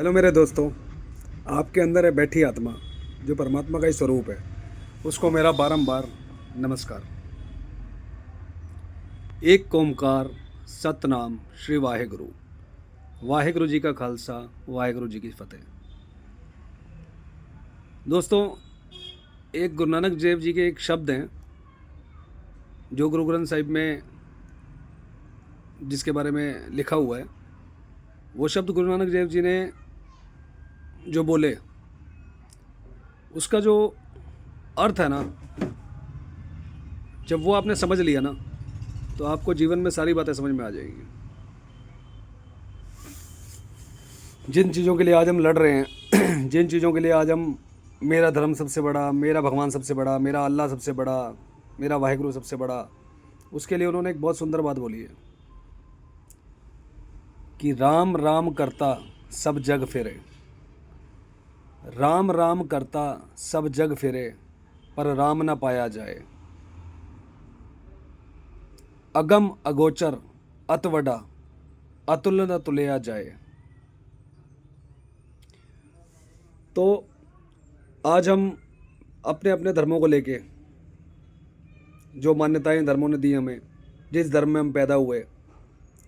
Hello मेरे दोस्तों। आपके अंदर है बैठी आत्मा जो परमात्मा का ही स्वरूप है, उसको मेरा बारंबार नमस्कार। एक ओंकार सतनाम श्री वाहेगुरु। वाहेगुरु जी का खालसा, वाहेगुरु जी की फतेह। दोस्तों, एक गुरु नानक देव जी के एक शब्द हैं जो गुरु ग्रंथ साहिब में जिसके बारे में लिखा हुआ है। वो शब्द गुरु नानक देव जी ने जो बोले, उसका जो अर्थ है ना, जब वो आपने समझ लिया ना, तो आपको जीवन में सारी बातें समझ में आ जाएगी। जिन चीज़ों के लिए आज हम लड़ रहे हैं जिन चीज़ों के लिए आज हम, मेरा धर्म सबसे बड़ा, मेरा भगवान सबसे बड़ा, मेरा अल्लाह सबसे बड़ा, मेरा वाहिगुरु सबसे बड़ा, उसके लिए उन्होंने एक बहुत सुंदर बात बोली है कि राम राम करता सब जग फिरे। राम राम करता सब जग फिरे, पर राम न पाया जाए। अगम अगोचर अतवडा, अतुल न तुलया जाए। तो आज हम अपने अपने धर्मों को लेके, जो मान्यताएं धर्मों ने दी हमें, जिस धर्म में हम पैदा हुए,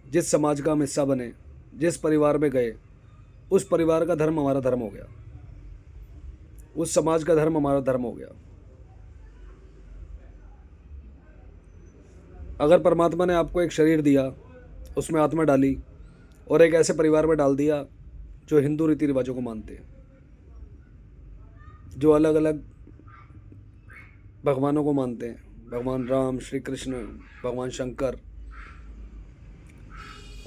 जिस समाज का हम हिस्सा बने, जिस परिवार में गए, उस परिवार का धर्म हमारा धर्म हो गया, उस समाज का धर्म हमारा धर्म हो गया। अगर परमात्मा ने आपको एक शरीर दिया, उसमें आत्मा डाली और एक ऐसे परिवार में डाल दिया जो हिंदू रीति रिवाजों को मानते हैं, जो अलग अलग भगवानों को मानते हैं, भगवान राम, श्री कृष्ण, भगवान शंकर,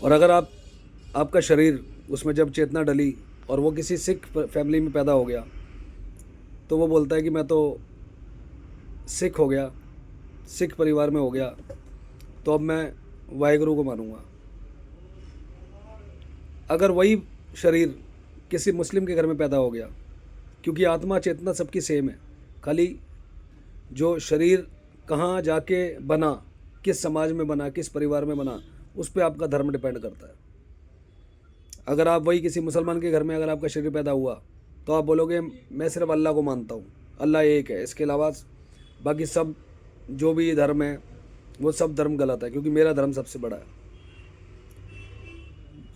और अगर आपका शरीर उसमें जब चेतना डली और वो किसी सिख फैमिली में पैदा हो गया, तो वो बोलता है कि मैं तो सिख हो गया, सिख परिवार में हो गया, तो अब मैं वाहेगुरु को मानूंगा। अगर वही शरीर किसी मुस्लिम के घर में पैदा हो गया, क्योंकि आत्मा चेतना सबकी सेम है, खाली जो शरीर कहाँ जाके बना, किस समाज में बना, किस परिवार में बना, उस पर आपका धर्म डिपेंड करता है। अगर आप वही किसी मुसलमान के घर में अगर आपका शरीर पैदा हुआ, तो आप बोलोगे मैं सिर्फ अल्लाह को मानता हूँ, अल्लाह एक है, इसके अलावा बाकी सब जो भी धर्म है वो सब धर्म गलत है, क्योंकि मेरा धर्म सबसे बड़ा है।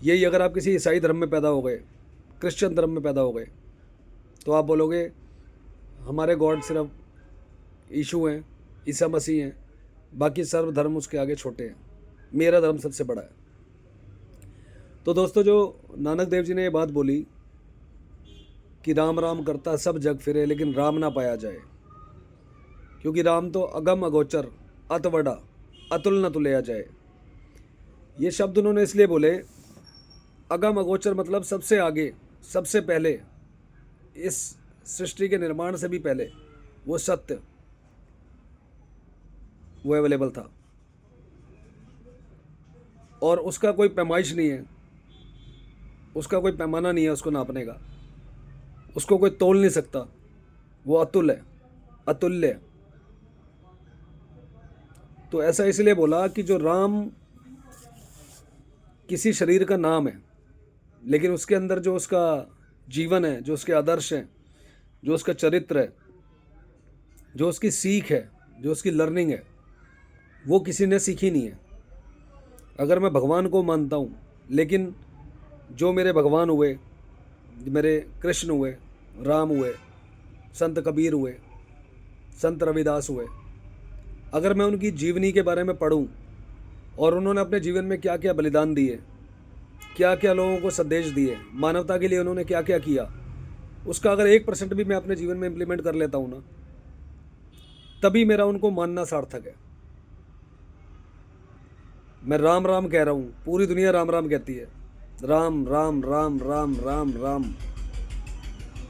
यही अगर आप किसी ईसाई धर्म में पैदा हो गए, क्रिश्चियन धर्म में पैदा हो गए, तो आप बोलोगे हमारे गॉड सिर्फ यीशु हैं, ईसा मसीह हैं, बाकी सर्व धर्म उसके आगे छोटे हैं, मेरा धर्म सबसे बड़ा है। तो दोस्तों, जो नानक देव जी ने ये बात बोली कि राम राम करता सब जग फिरे, लेकिन राम ना पाया जाए, क्योंकि राम तो अगम अगोचर अतवड़ा, अतुल न तुलया जाए। ये शब्द उन्होंने इसलिए बोले, अगम अगोचर मतलब सबसे आगे, सबसे पहले, इस सृष्टि के निर्माण से भी पहले वो सत्य, वो अवेलेबल था और उसका कोई पैमाइश नहीं है, उसका कोई पैमाना नहीं है उसको नापने का, उसको कोई तोल नहीं सकता, वो अतुल है, अतुल्य है। तो ऐसा इसलिए बोला कि जो राम किसी शरीर का नाम है, लेकिन उसके अंदर जो उसका जीवन है, जो उसके आदर्श हैं, जो उसका चरित्र है, जो उसकी सीख है, जो उसकी लर्निंग है, वो किसी ने सीखी नहीं है। अगर मैं भगवान को मानता हूँ, लेकिन जो मेरे भगवान हुए, मेरे कृष्ण हुए, राम हुए, संत कबीर हुए, संत रविदास हुए, अगर मैं उनकी जीवनी के बारे में पढ़ूं और उन्होंने अपने जीवन में क्या क्या बलिदान दिए, क्या क्या लोगों को संदेश दिए, मानवता के लिए उन्होंने क्या क्या किया, उसका अगर 1% भी मैं अपने जीवन में इम्प्लीमेंट कर लेता हूँ ना, तभी मेरा उनको मानना सार्थक है। मैं राम राम कह रहा हूँ, पूरी दुनिया राम राम कहती है, राम राम राम राम राम राम,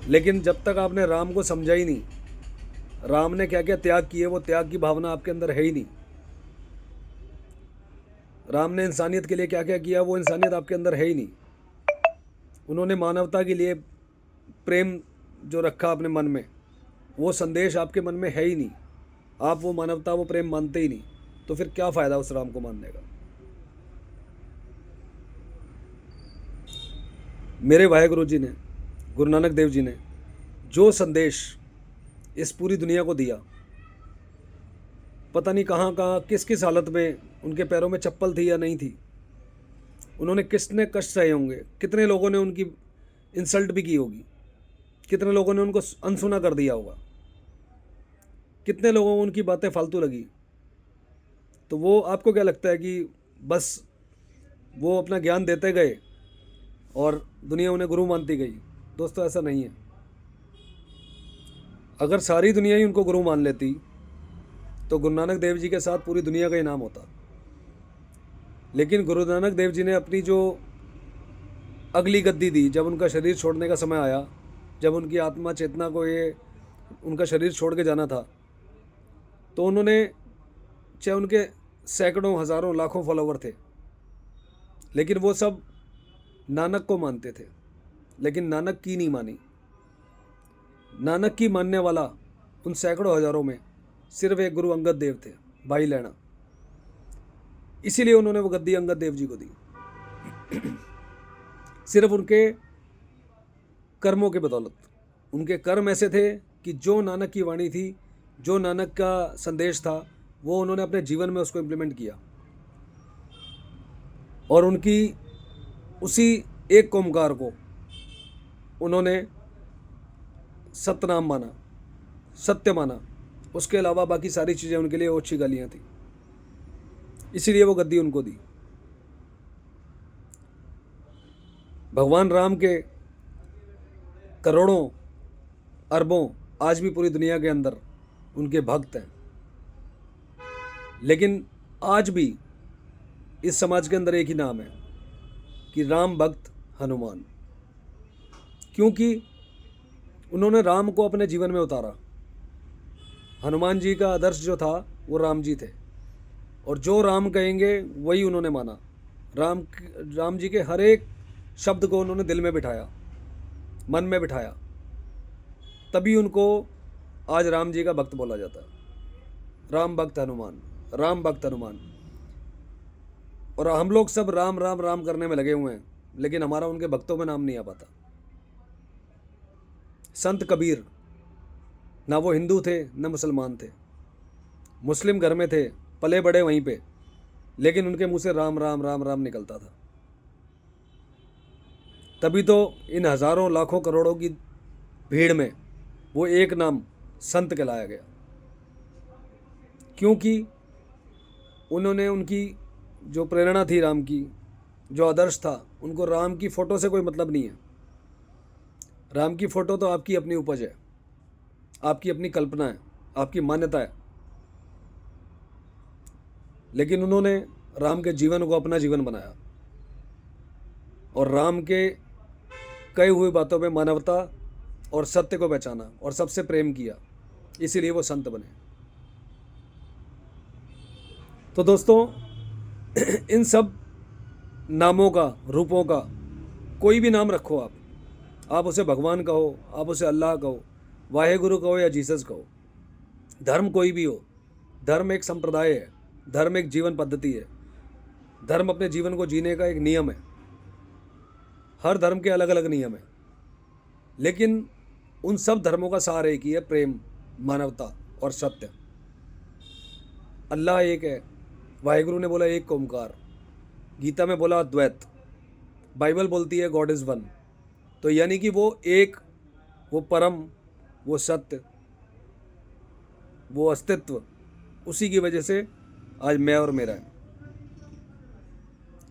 लेकिन जब तक आपने राम को समझा ही नहीं, राम ने क्या क्या त्याग किए, वो त्याग की भावना आपके अंदर है ही नहीं। राम ने इंसानियत के लिए क्या क्या किया, वो इंसानियत आपके अंदर है ही नहीं। उन्होंने मानवता के लिए प्रेम जो रखा अपने मन में, वो संदेश आपके मन में है ही नहीं। आप वो मानवता, वो प्रेम मानते ही नहीं, तो फिर क्या फ़ायदा उस राम को मानने का। मेरे वाहेगुरु जी ने, गुरु नानक देव जी ने जो संदेश इस पूरी दुनिया को दिया, पता नहीं कहाँ कहाँ किस किस हालत में उनके पैरों में चप्पल थी या नहीं थी, उन्होंने कितने कष्ट सहे होंगे, कितने लोगों ने उनकी इंसल्ट भी की होगी, कितने लोगों ने उनको अनसुना कर दिया होगा, कितने लोगों को उनकी बातें फालतू लगी। तो वो आपको क्या लगता है कि बस वो अपना ज्ञान देते गए और दुनिया उन्हें गुरु मानती गई? दोस्तों, ऐसा नहीं है। अगर सारी दुनिया ही उनको गुरु मान लेती तो गुरु नानक देव जी के साथ पूरी दुनिया का इनाम होता। लेकिन गुरु नानक देव जी ने अपनी जो अगली गद्दी दी, जब उनका शरीर छोड़ने का समय आया, जब उनकी आत्मा चेतना को ये उनका शरीर छोड़ के जाना था, तो उन्होंने, चाहे उनके सैकड़ों हज़ारों लाखों फॉलोवर थे, लेकिन वो सब नानक को मानते थे, लेकिन नानक की नहीं मानी। नानक की मानने वाला उन सैकड़ों हज़ारों में सिर्फ एक गुरु अंगद देव थे, भाई लैना। इसीलिए उन्होंने वो गद्दी अंगद देव जी को दी, सिर्फ उनके कर्मों के बदौलत। उनके कर्म ऐसे थे कि जो नानक की वाणी थी, जो नानक का संदेश था, वो उन्होंने अपने जीवन में उसको इम्प्लीमेंट किया। और उनकी उसी एक ओमकार को उन्होंने सतनाम माना, सत्य माना। उसके अलावा बाकी सारी चीज़ें उनके लिए ओछी गालियाँ थी, इसीलिए वो गद्दी उनको दी। भगवान राम के करोड़ों अरबों आज भी पूरी दुनिया के अंदर उनके भक्त हैं, लेकिन आज भी इस समाज के अंदर एक ही नाम है कि राम भक्त हनुमान, क्योंकि उन्होंने राम को अपने जीवन में उतारा। हनुमान जी का आदर्श जो था वो राम जी थे, और जो राम कहेंगे वही उन्होंने माना। राम जी के हर एक शब्द को उन्होंने दिल में बिठाया, मन में बिठाया, तभी उनको आज राम जी का भक्त बोला जाता है। राम भक्त हनुमान, राम भक्त हनुमान। और हम लोग सब राम राम राम करने में लगे हुए हैं, लेकिन हमारा उनके भक्तों में नाम नहीं आ पाता। संत कबीर, ना वो हिंदू थे न मुसलमान थे, मुस्लिम घर में थे, पले बड़े वहीं पे, लेकिन उनके मुंह से राम राम राम राम निकलता था। तभी तो इन हज़ारों लाखों करोड़ों की भीड़ में वो एक नाम संत कहलाया गया, क्योंकि उन्होंने, उनकी जो प्रेरणा थी राम की, जो आदर्श था, उनको राम की फ़ोटो से कोई मतलब नहीं है। राम की फ़ोटो तो आपकी अपनी उपज है, आपकी अपनी कल्पना है, आपकी मान्यता है, लेकिन उन्होंने राम के जीवन को अपना जीवन बनाया और राम के कई हुई बातों में मानवता और सत्य को पहचाना और सबसे प्रेम किया, इसीलिए वो संत बने। तो दोस्तों, इन सब नामों का, रूपों का कोई भी नाम रखो आप उसे भगवान कहो, आप उसे अल्लाह कहो, वाहेगुरु कहो या जीसस कहो, धर्म कोई भी हो, धर्म एक संप्रदाय है, धर्म एक जीवन पद्धति है, धर्म अपने जीवन को जीने का एक नियम है। हर धर्म के अलग अलग नियम हैं, लेकिन उन सब धर्मों का सार एक ही है, प्रेम, मानवता और सत्य। अल्लाह एक है, वाहेगुरु ने बोला एक ओमकार, गीता में बोला अद्वैत, बाइबल बोलती है गॉड इज़ वन। तो यानी कि वो एक, वो परम, वो सत्य, वो अस्तित्व, उसी की वजह से आज मैं और मेरा है।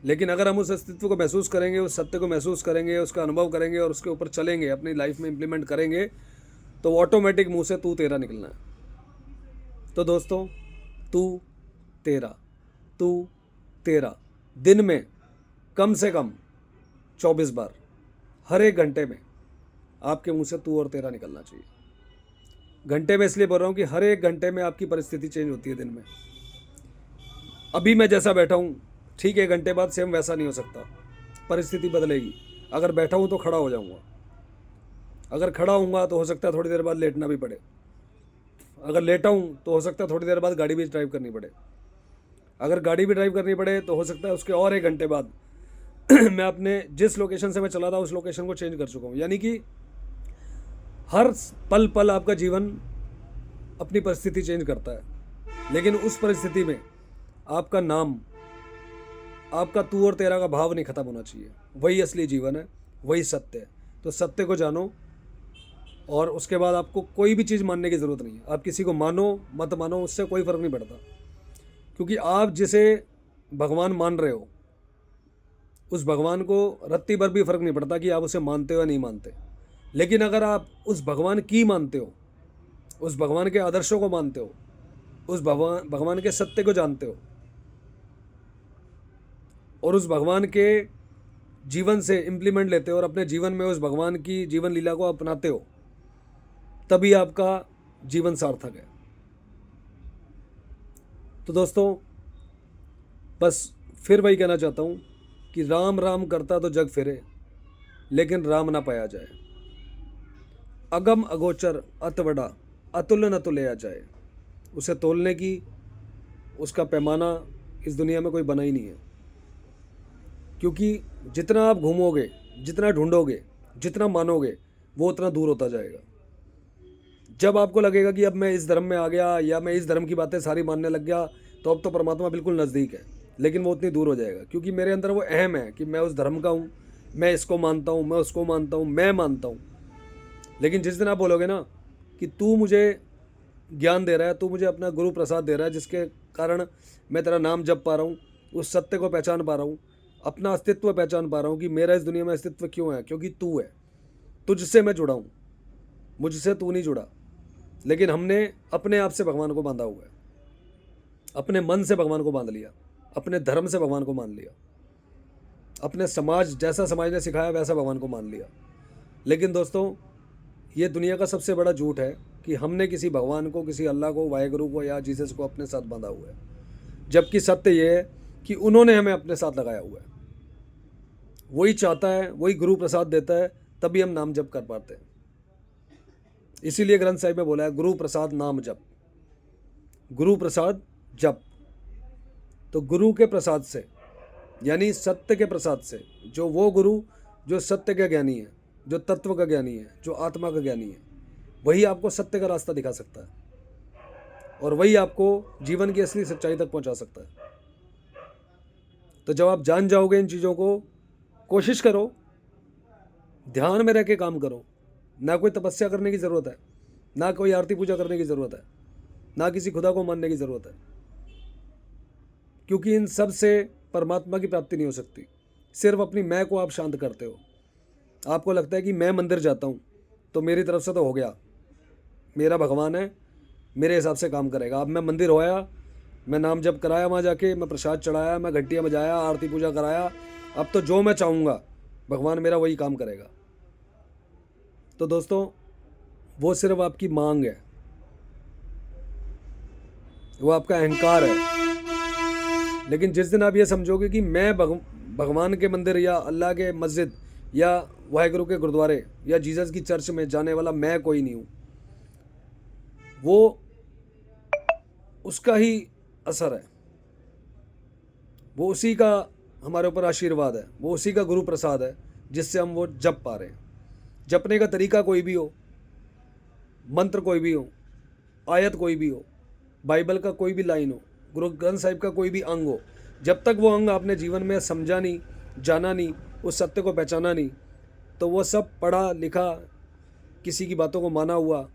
लेकिन अगर हम उस अस्तित्व को महसूस करेंगे, उस सत्य को महसूस करेंगे, उसका अनुभव करेंगे और उसके ऊपर चलेंगे, अपनी लाइफ में इम्प्लीमेंट करेंगे, तो ऑटोमेटिक मुंह से तू तेरा निकलना है। तो दोस्तों, तू तेरा, तू तेरा दिन में कम से कम 24 बार, हर एक घंटे में आपके मुंह से तू और तेरा निकलना चाहिए। घंटे में इसलिए बोल रहा हूँ कि हर एक घंटे में आपकी परिस्थिति चेंज होती है दिन में। अभी मैं जैसा बैठा हूँ, ठीक है, घंटे बाद सेम वैसा नहीं हो सकता, परिस्थिति बदलेगी। अगर बैठा हूँ तो खड़ा हो जाऊँगा, अगर खड़ा हूँगा तो हो सकता है थोड़ी देर बाद लेटना भी पड़े, अगर लेटा हूँ तो हो सकता है थोड़ी देर बाद गाड़ी भी ड्राइव करनी पड़े, अगर गाड़ी भी ड्राइव करनी पड़े तो हो सकता है उसके और एक घंटे बाद मैं अपने जिस लोकेशन से मैं चला था उस लोकेशन को चेंज कर चुका हूँ। यानी कि हर पल पल आपका जीवन अपनी परिस्थिति चेंज करता है, लेकिन उस परिस्थिति में आपका नाम, आपका तू और तेरा का भाव नहीं खत्म होना चाहिए। वही असली जीवन है, वही सत्य है। तो सत्य को जानो, और उसके बाद आपको कोई भी चीज़ मानने की ज़रूरत नहीं है। आप किसी को मानो मत मानो, उससे कोई फ़र्क नहीं पड़ता, क्योंकि आप जिसे भगवान मान रहे हो उस भगवान को रत्ती भर भी फ़र्क नहीं पड़ता कि आप उसे मानते हो या नहीं मानते। लेकिन अगर आप उस भगवान की मानते हो, उस भगवान के आदर्शों को मानते हो, उस भगवान के सत्य को जानते हो, और उस भगवान के जीवन से इम्प्लीमेंट लेते हो और अपने जीवन में उस भगवान की जीवन लीला को अपनाते हो, तभी आपका जीवन सार्थक है। तो दोस्तों, बस फिर वही कहना चाहता हूँ कि राम राम करता तो जग फिरे, लेकिन राम ना पाया जाए। अगम अगोचर अत बड़ा, अतुल्य न तुलया जाए। उसे तोलने की, उसका पैमाना इस दुनिया में कोई बना ही नहीं है, क्योंकि जितना आप घूमोगे, जितना ढूंढोगे, जितना मानोगे, वो उतना दूर होता जाएगा। जब आपको लगेगा कि अब मैं इस धर्म में आ गया या मैं इस धर्म की बातें सारी मानने लग गया, तो अब तो परमात्मा बिल्कुल नज़दीक है, लेकिन वो उतनी दूर हो जाएगा, क्योंकि मेरे अंदर वो अहम है कि मैं उस धर्म का हूँ, मैं इसको मानता हूँ, मैं उसको मानता हूँ, मैं मानता हूँ। लेकिन जिस दिन आप बोलोगे ना कि तू मुझे ज्ञान दे रहा है, तू मुझे अपना गुरु प्रसाद दे रहा है, जिसके कारण मैं तेरा नाम जप पा रहा हूँ, उस सत्य को पहचान पा रहा हूँ, अपना अस्तित्व पहचान पा रहा हूँ कि मेरा इस दुनिया में अस्तित्व क्यों है, क्योंकि तू है, तुझसे मैं जुड़ा हूँ, मुझसे तू नहीं जुड़ा। लेकिन हमने अपने आप से भगवान को बांधा हुआ है, अपने मन से भगवान को बांध लिया, अपने धर्म से भगवान को मान लिया, अपने समाज, जैसा समाज ने सिखाया वैसा भगवान को मान लिया। लेकिन दोस्तों, ये दुनिया का सबसे बड़ा झूठ है कि हमने किसी भगवान को, किसी अल्लाह को, वाहेगुरु को या जीसस को अपने साथ बांधा हुआ है, जबकि सत्य ये है कि उन्होंने हमें अपने साथ लगाया हुआ है। वही चाहता है, वही गुरु प्रसाद देता है, तभी हम नाम जप कर पाते हैं। इसीलिए ग्रंथ साहिब में बोला है, गुरु प्रसाद नाम जप, गुरु प्रसाद जप। तो गुरु के प्रसाद से, यानी सत्य के प्रसाद से, जो वो गुरु जो सत्य का ज्ञानी है, जो तत्व का ज्ञानी है, जो आत्मा का ज्ञानी है, वही आपको सत्य का रास्ता दिखा सकता है, और वही आपको जीवन की असली सच्चाई तक पहुंचा सकता है। तो जब आप जान जाओगे इन चीज़ों को, कोशिश करो, ध्यान में रह के काम करो। ना कोई तपस्या करने की ज़रूरत है, ना कोई आरती पूजा करने की ज़रूरत है, ना किसी खुदा को मानने की ज़रूरत है, क्योंकि इन सब से परमात्मा की प्राप्ति नहीं हो सकती। सिर्फ अपनी मैं को आप शांत करते हो। आपको लगता है कि मैं मंदिर जाता हूँ तो मेरी तरफ से तो हो गया, मेरा भगवान है, मेरे हिसाब से काम करेगा। अब मैं मंदिर होया, मैं नाम जप कराया, वहाँ जाके मैं प्रसाद चढ़ाया, मैं घंटियाँ बजाया, आरती पूजा कराया, अब तो जो मैं चाहूँगा भगवान मेरा वही काम करेगा। तो दोस्तों, वो सिर्फ आपकी मांग है, वो आपका अहंकार है। लेकिन जिस दिन आप ये समझोगे कि मैं भगवान के मंदिर या अल्लाह के मस्जिद या वाहेगुरु के गुरुद्वारे या जीसस की चर्च में जाने वाला मैं कोई नहीं हूँ, वो उसका ही असर है, वो उसी का हमारे ऊपर आशीर्वाद है, वो उसी का गुरु प्रसाद है, जिससे हम वो जप पा रहे हैं। जपने का तरीका कोई भी हो, मंत्र कोई भी हो, आयत कोई भी हो, बाइबल का कोई भी लाइन हो, गुरु ग्रंथ साहिब का कोई भी अंग हो, जब तक वो अंग आपने जीवन में समझा नहीं, जाना नहीं, उस सत्य को पहचाना नहीं, तो वो सब पढ़ा लिखा, किसी की बातों को माना हुआ,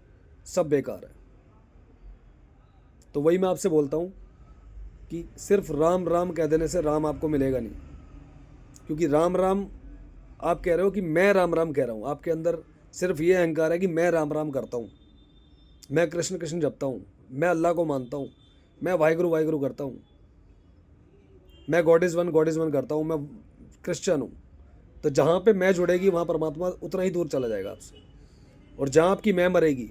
सब बेकार है। तो वही मैं आपसे बोलता हूँ कि सिर्फ राम राम कह देने से राम आपको मिलेगा नहीं, क्योंकि राम राम आप कह रहे हो कि मैं राम राम कह रहा हूँ, आपके अंदर सिर्फ ये अहंकार है कि मैं राम राम करता हूँ, मैं कृष्ण कृष्ण जपता हूँ, मैं अल्लाह को मानता हूँ, मैं वाहिगुरु वाहिगुरु करता हूँ, मैं गॉड इज़ वन करता हूँ, मैं क्रिश्चियन हूँ। तो जहाँ पे मैं जुड़ेगी वहाँ परमात्मा उतना ही दूर चला जाएगा आपसे। और जहाँ आपकी मैं मरेगी,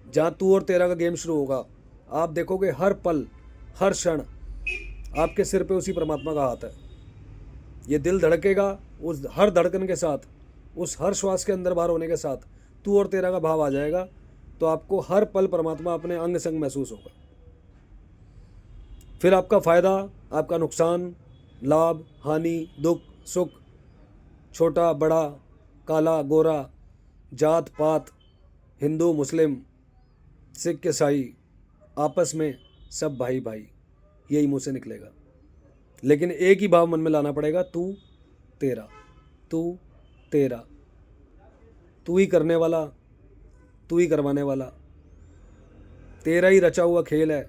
जहाँ तू और तेरा का गेम शुरू होगा, आप देखोगे हर पल हर क्षण आपके सिर पे उसी परमात्मा का हाथ है। ये दिल धड़केगा, उस हर धड़कन के साथ, उस हर श्वास के अंदर बाहर होने के साथ तू और तेरा का भाव आ जाएगा, तो आपको हर पल परमात्मा अपने अंग संग महसूस होगा। फिर आपका फ़ायदा, आपका नुकसान, लाभ, हानि, दुख, सुख छोटा बड़ा, काला गोरा, जात पात, हिंदू मुस्लिम, सिख ईसाई, आपस में सब भाई भाई, यही मुंह से निकलेगा। लेकिन एक ही भाव मन में लाना पड़ेगा, तू तेरा, तू तेरा, तू ही करने वाला, तू ही करवाने वाला, तेरा ही रचा हुआ खेल है,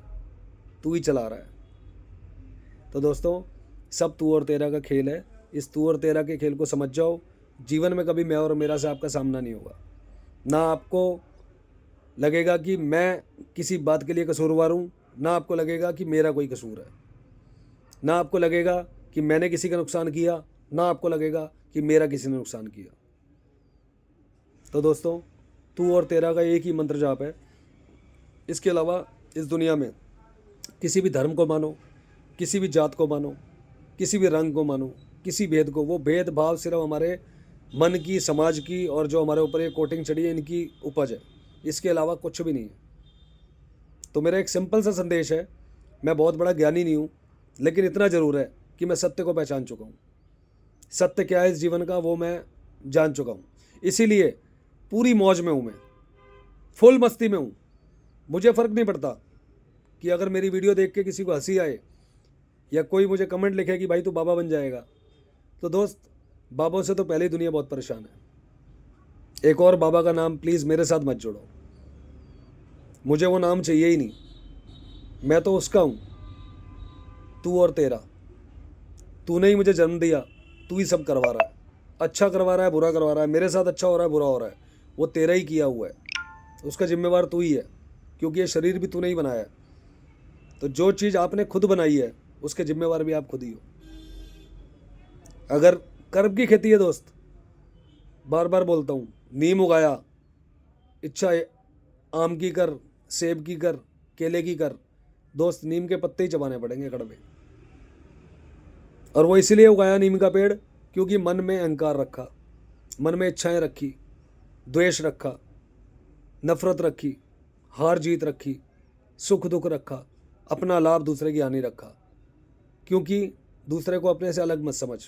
तू ही चला रहा है। तो दोस्तों, सब तू और तेरा का खेल है। इस तू और तेरा के खेल को समझ जाओ। जीवन में कभी मैं और मेरा से आपका सामना नहीं होगा। ना आपको लगेगा कि मैं किसी बात के लिए कसूरवार हूँ, ना आपको लगेगा कि मेरा कोई कसूर है, ना आपको लगेगा कि मैंने किसी का नुकसान किया, ना आपको लगेगा कि मेरा किसी ने नुकसान किया। तो दोस्तों, तू और तेरा का एक ही मंत्र जाप है। इसके अलावा इस दुनिया में किसी भी धर्म को मानो, किसी भी जात को मानो, किसी भी रंग को मानो, किसी भेद को, वो भेदभाव सिर्फ हमारे मन की, समाज की और जो हमारे ऊपर ये कोटिंग चढ़ी है इनकी उपज है। इसके अलावा कुछ भी नहीं है। तो मेरा एक सिंपल सा संदेश है, मैं बहुत बड़ा ज्ञानी नहीं हूँ, लेकिन इतना ज़रूर है कि मैं सत्य को पहचान चुका हूँ। सत्य क्या है इस जीवन का वो मैं जान चुका हूँ। इसीलिए पूरी मौज में हूँ, मैं फुल मस्ती में हूँ। मुझे फ़र्क नहीं पड़ता कि अगर मेरी वीडियो देख के किसी को हंसी आए या कोई मुझे कमेंट लिखे कि भाई तू बाबा बन जाएगा। तो दोस्त, बाबों से तो पहले ही दुनिया बहुत परेशान है। एक और बाबा का नाम प्लीज़ मेरे साथ मत जोड़ो, मुझे वो नाम चाहिए ही नहीं। मैं तो उसका हूँ, तू और तेरा। तूने ही मुझे जन्म दिया, तू ही सब करवा रहा है, अच्छा करवा रहा है, बुरा करवा रहा है, मेरे साथ अच्छा हो रहा है, बुरा हो रहा है, वो तेरा ही किया हुआ है। उसका जिम्मेवार तू ही है, क्योंकि ये शरीर भी तूने ही बनाया है। तो जो चीज़ आपने खुद बनाई है उसके जिम्मेवार भी आप खुद ही हो। अगर कर्म की खेती है दोस्त, बार बार बोलता हूँ, नीम उगाया, इच्छा है आम की कर, सेब की कर, केले की कर, दोस्त नीम के पत्ते ही चबाने पड़ेंगे कड़वे। और वो इसीलिए उगाया नीम का पेड़ क्योंकि मन में अहंकार रखा, मन में इच्छाएं रखी, द्वेष रखा, नफरत रखी, हार जीत रखी, सुख दुख रखा, अपना लाभ दूसरे की हानि रखा। क्योंकि दूसरे को अपने से अलग मत समझ,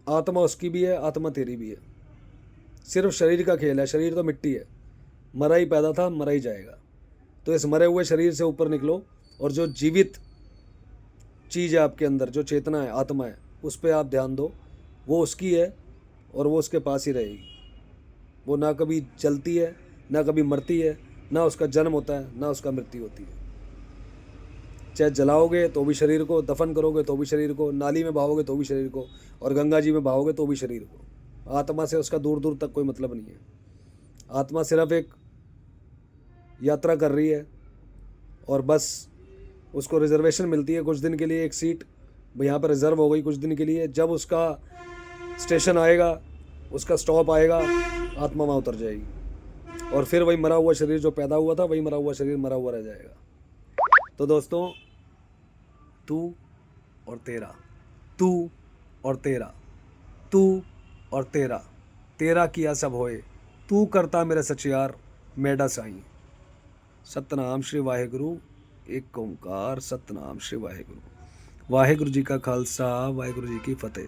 आत्मा उसकी भी है, आत्मा तेरी भी है। सिर्फ शरीर का खेल है, शरीर तो मिट्टी है, मरा ही पैदा था, मरा ही जाएगा। तो इस मरे हुए शरीर से ऊपर निकलो और जो जीवित चीज़ है आपके अंदर, जो चेतना है, आत्मा है, उस पर आप ध्यान दो। वो उसकी है और वो उसके पास ही रहेगी। वो ना कभी जलती है, ना कभी मरती है, ना उसका जन्म होता है, ना उसका मृत्यु होती है। चाहे जलाओगे तो भी शरीर को, दफन करोगे तो भी शरीर को, नाली में बहाओगे तो भी शरीर को, और गंगा जी में बहाओगे तो भी शरीर को। आत्मा से उसका दूर दूर तक कोई मतलब नहीं है। आत्मा सिर्फ एक यात्रा कर रही है और बस उसको रिजर्वेशन मिलती है कुछ दिन के लिए, एक सीट यहाँ पर रिजर्व हो गई कुछ दिन के लिए। जब उसका स्टेशन आएगा, उसका स्टॉप आएगा, आत्मा वहाँ उतर जाएगी और फिर वही मरा हुआ शरीर जो पैदा हुआ था, वही मरा हुआ शरीर मरा हुआ रह जाएगा। तो दोस्तों, तू और तेरा, तू और तेरा, तू और तेरा, तेरा किया सब होए, तू करता मेरे सचियार मेडा साईं। सतनाम श्री वाहेगुरु, एक ओंकार सतनाम श्री वाहेगुरु। वाहेगुरु जी का खालसा, वाहेगुरु जी की फतेह।